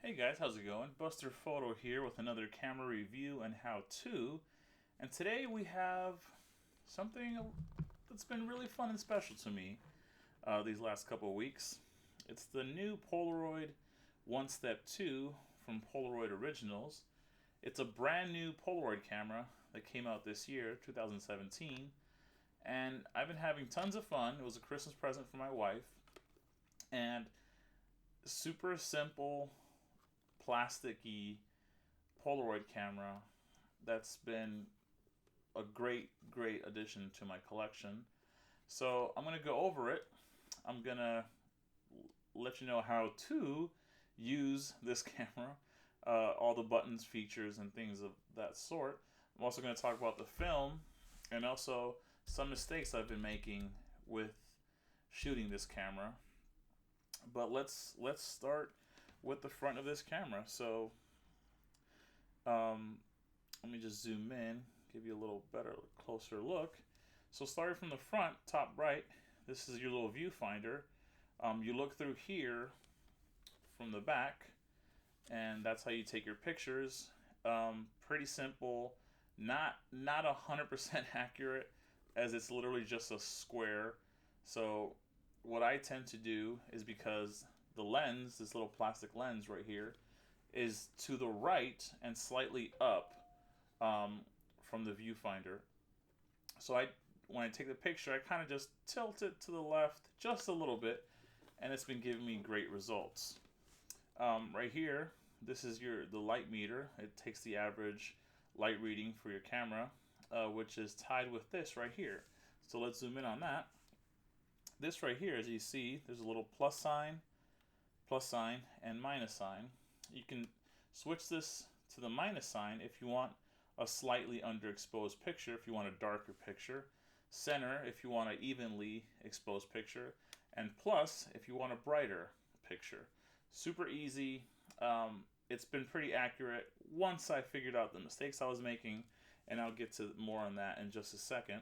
Hey guys, how's it going? Buster Photo here with another camera review and how-to. And today we have something that's been really fun and special to me these last couple of weeks. It's the new Polaroid One Step 2 from Polaroid Originals. It's a brand new Polaroid camera that came out this year, 2017. And I've been having tons of fun. It was a Christmas present for my wife. And super simple plasticky Polaroid camera that's been a great addition to my collection. So I'm going to go over it. I'm going to let you know how to use this camera, all the buttons, features, and things of that sort. I'm also going to talk about the film and also some mistakes I've been making with shooting this camera. But let's start with the front of this camera. So um, let me just zoom in, give you a little better, closer look. So starting from the front, top right, this is your little viewfinder. You look through here from the back, and that's how you take your pictures. Pretty simple, not 100% accurate, as it's literally just a square. So what I tend to do is, because the lens, this little plastic lens right here, is to the right and slightly up from the viewfinder. So when I take the picture, I kind of just tilt it to the left just a little bit, and it's been giving me great results. Right here, this is the light meter. It takes the average light reading for your camera, which is tied with this right here. So let's zoom in on that. This right here, as you see, there's a little plus sign, and minus sign. You can switch this to the minus sign if you want a slightly underexposed picture, if you want a darker picture, center if you want an evenly exposed picture, and plus if you want a brighter picture. Super easy. It's been pretty accurate once I figured out the mistakes I was making, and I'll get to more on that in just a second.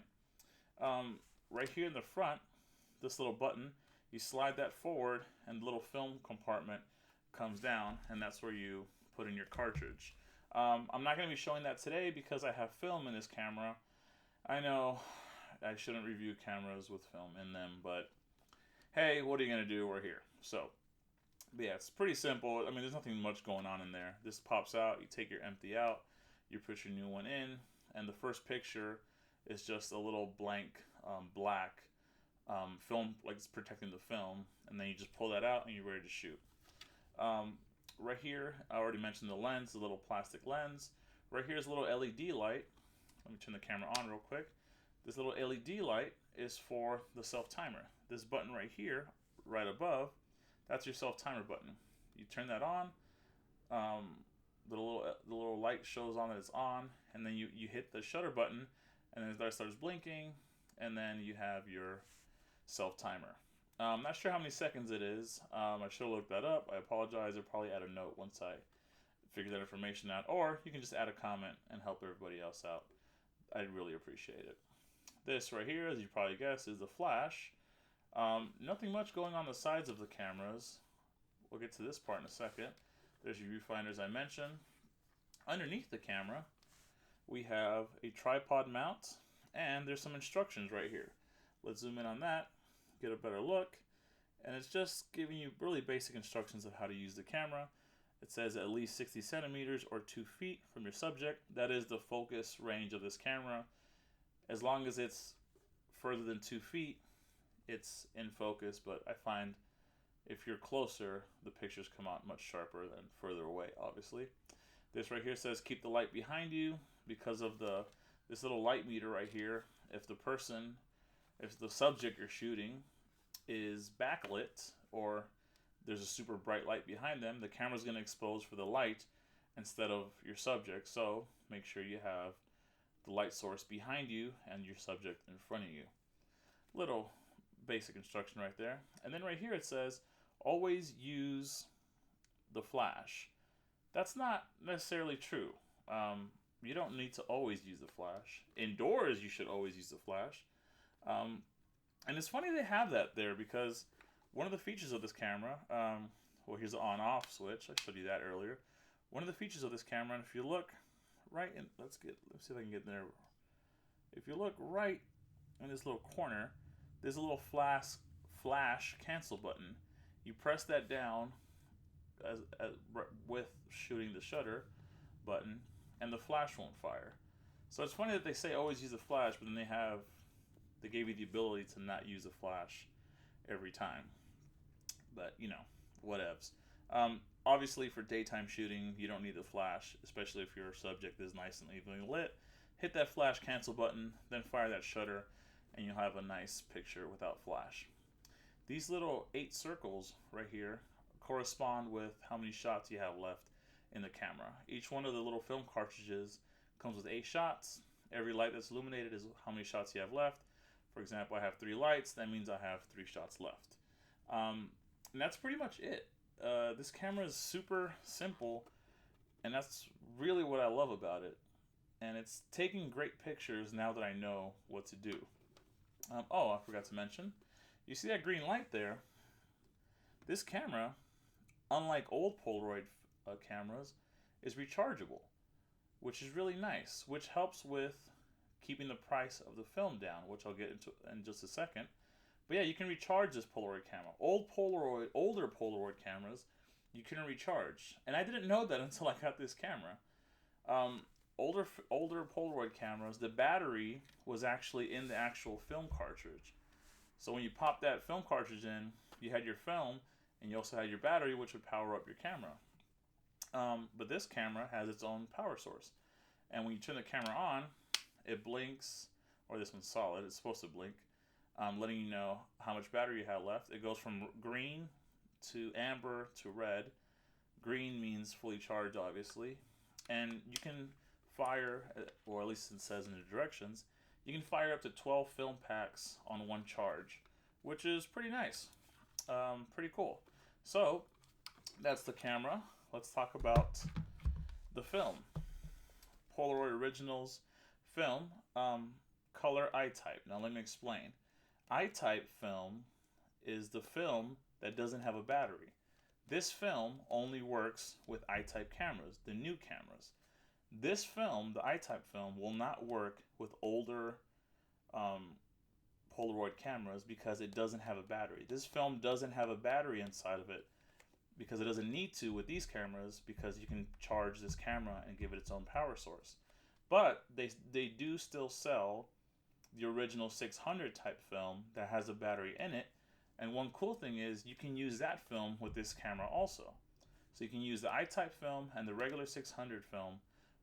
Right here in the front, this little button, you slide that forward and the little film compartment comes down, and that's where you put in your cartridge. I'm not going to be showing that today because I have film in this camera. I know I shouldn't review cameras with film in them, but hey, what are you going to do? We're here. So, but yeah, it's pretty simple. I mean, there's nothing much going on in there. This pops out, you take your empty out, you put your new one in, and the first picture is just a little blank black film, like it's protecting the film, and then you just pull that out and you're ready to shoot. Um, right here, I already mentioned the lens, the little plastic lens. Right here is a little LED light. Let me turn the camera on real quick. This little LED light is for the self timer. This button right here, right above, that's your self timer button. You turn that on. The little light shows on that it's on, and then you hit the shutter button, and then that starts blinking, and then you have your self timer. I'm not sure how many seconds it is. I should have looked that up. I apologize. I'll probably add a note once I figure that information out. Or you can just add a comment and help everybody else out. I'd really appreciate it. This right here, as you probably guessed, is the flash. Nothing much going on the sides of the cameras. We'll get to this part in a second. There's your viewfinders I mentioned. Underneath the camera, we have a tripod mount, and there's some instructions right here. Let's zoom in on that, get a better look, and it's just giving you really basic instructions of how to use the camera. It says at least 60 centimeters or 2 feet from your subject. That is the focus range of this camera. As long as it's further than 2 feet, it's in focus, but I find if you're closer, the pictures come out much sharper than further away, obviously. This right here says keep the light behind you because of this little light meter right here. If the subject you're shooting is backlit, or there's a super bright light behind them, the camera's going to expose for the light instead of your subject. So make sure you have the light source behind you and your subject in front of you. Little basic instruction right there. And then right here it says always use the flash. That's not necessarily true. You don't need to always use the flash. Indoors, you should always use the flash. And it's funny they have that there, because one of the features of this camera, well, here's the on-off switch. I showed you that earlier. One of the features of this camera, and if you look right in, let's see if I can get there. If you look right in this little corner, there's a little flash cancel button. You press that down with shooting the shutter button, and the flash won't fire. So it's funny that they say always use the flash, but then they gave you the ability to not use the flash every time. But you know, whatevs. Obviously, for daytime shooting, you don't need the flash, especially if your subject is nice and evenly lit. Hit that flash cancel button, then fire that shutter, and you'll have a nice picture without flash. These little 8 circles right here correspond with how many shots you have left in the camera. Each one of the little film cartridges comes with 8 shots. Every light that's illuminated is how many shots you have left. For example, I have 3 lights. That means I have 3 shots left. And that's pretty much it. This camera is super simple, and that's really what I love about it. And it's taking great pictures now that I know what to do. Oh, I forgot to mention. You see that green light there? This camera, unlike old Polaroid cameras, is rechargeable, which is really nice, which helps with keeping the price of the film down, which I'll get into in just a second. But yeah, you can recharge this Polaroid camera. Older Polaroid cameras, you couldn't recharge, and I didn't know that until I got this camera. Older Polaroid cameras, the battery was actually in the actual film cartridge. So when you pop that film cartridge in, you had your film, and you also had your battery, which would power up your camera. But this camera has its own power source, and when you turn the camera on, it blinks, or this one's solid, it's supposed to blink, letting you know how much battery you have left. It goes from green to amber to red. Green means fully charged, obviously, and you can fire, or at least it says in the directions, you can fire up to 12 film packs on one charge, which is pretty nice. Pretty cool. So that's the camera. Let's talk about the film. Polaroid Originals film, color I-type. Now let me explain. I-type film is the film that doesn't have a battery. This film only works with I-type cameras, the new cameras. This film, the I-type film, will not work with older Polaroid cameras because it doesn't have a battery. This film doesn't have a battery inside of it because it doesn't need to with these cameras, because you can charge this camera and give it its own power source. But they do still sell the original 600 type film that has a battery in it. And one cool thing is you can use that film with this camera also. So you can use the I-type film and the regular 600 film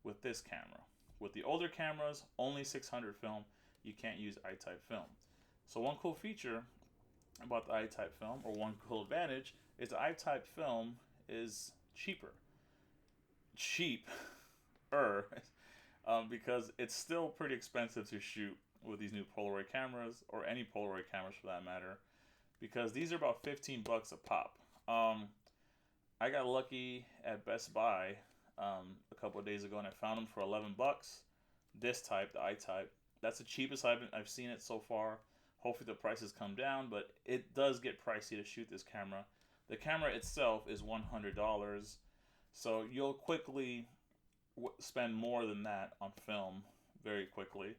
with this camera. With the older cameras, only 600 film. You can't use I-type film. So one cool feature about the I-type film, or one cool advantage, is the I-type film is cheaper. Because it's still pretty expensive to shoot with these new Polaroid cameras, or any Polaroid cameras for that matter, because these are about 15 bucks a pop. I got lucky at Best Buy a couple of days ago, and I found them for 11 bucks. This type, the I-type, that's the cheapest I've seen it so far. Hopefully the prices come down, but it does get pricey to shoot this camera. The camera itself is $100, so you'll quickly spend more than that on film very quickly.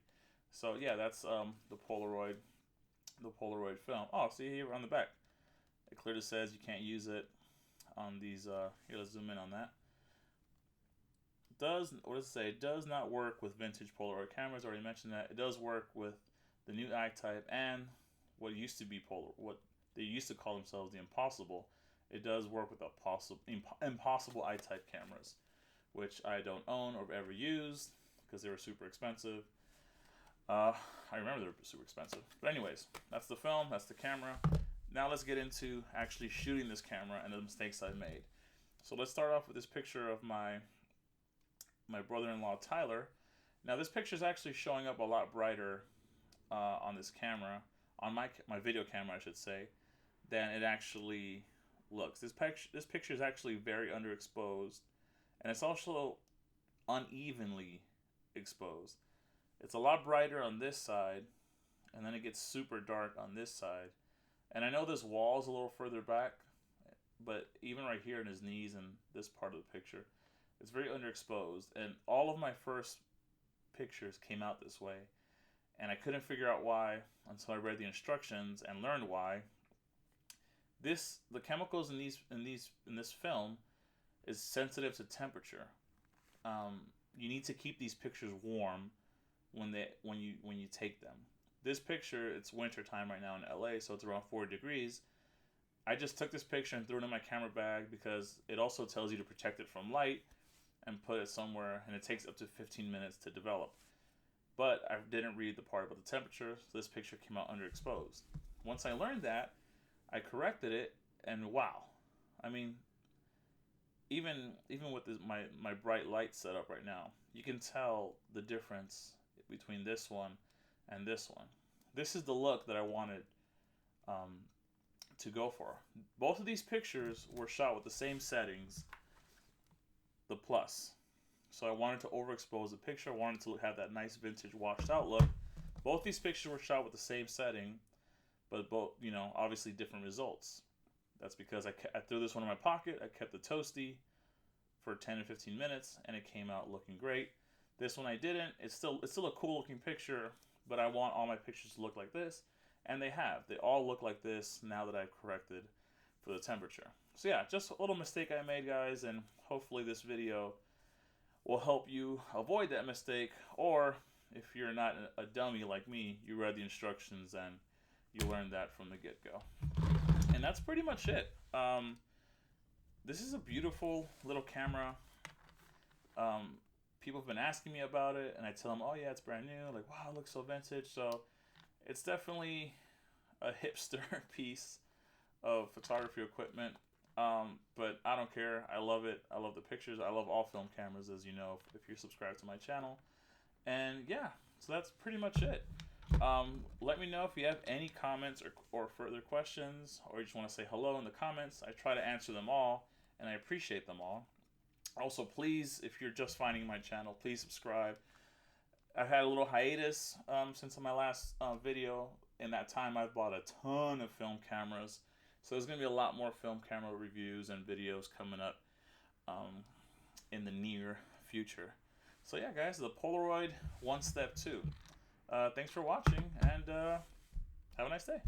So yeah, that's the Polaroid film. Oh, see here on the back, it clearly says you can't use it on these. Here, let's zoom in on that. What does it say? It does not work with vintage Polaroid cameras. I already mentioned that. It does work with the new I-type and what used to be what they used to call themselves the Impossible. It does work with the Impossible I-type cameras, which I don't own or have ever used because they were super expensive. I remember they were super expensive. But anyways, that's the film, that's the camera. Now let's get into actually shooting this camera and the mistakes I've made. So let's start off with this picture of my brother-in-law Tyler. Now this picture is actually showing up a lot brighter on this camera, on my video camera I should say, than it actually looks. This picture is actually very underexposed, and it's also unevenly exposed. It's a lot brighter on this side, and then it gets super dark on this side. And I know this wall is a little further back, but even right here in his knees and this part of the picture, it's very underexposed. And all of my first pictures came out this way, and I couldn't figure out why until I read the instructions and learned why. The chemicals in this film is sensitive to temperature. Um, you need to keep these pictures warm when you take them. This picture, it's winter time right now in LA, so it's around 40 degrees. I just took this picture and threw it in my camera bag because it also tells you to protect it from light and put it somewhere, and it takes up to 15 minutes to develop. But I didn't read the part about the temperature, so this picture came out underexposed. Once I learned that, I corrected it, and wow. I mean, even with my bright light setup right now, you can tell the difference between this one and this one. This is the look that I wanted um, to go for. Both of these pictures were shot with the same settings, the plus. So I wanted to overexpose the picture. I wanted to have that nice vintage washed out look. Both these pictures were shot with the same setting, but both, obviously different results. That's because I threw this one in my pocket. I kept the toasty for 10 or 15 minutes, and it came out looking great. This one I didn't. It's still a cool looking picture, but I want all my pictures to look like this, and they have. They all look like this now that I've corrected for the temperature. So yeah, just a little mistake I made, guys, and hopefully this video will help you avoid that mistake, or if you're not a dummy like me, you read the instructions and you learned that from the get-go. And that's pretty much it. This is a beautiful little camera. People have been asking me about it, and I tell them, oh yeah, it's brand new. Like, wow, it looks so vintage. So it's definitely a hipster piece of photography equipment. But I don't care. I love it. I love the pictures. I love all film cameras, as you know, if you're subscribed to my channel. And yeah, so that's pretty much it. Let me know if you have any comments or further questions, or you just want to say hello in the comments. I try to answer them all, and I appreciate them all. Also, please, if you're just finding my channel, please subscribe. I've had a little hiatus since my last video. In that time, I've bought a ton of film cameras. So there's going to be a lot more film camera reviews and videos coming up in the near future. So yeah, guys, the Polaroid One Step 2. Thanks for watching, and have a nice day.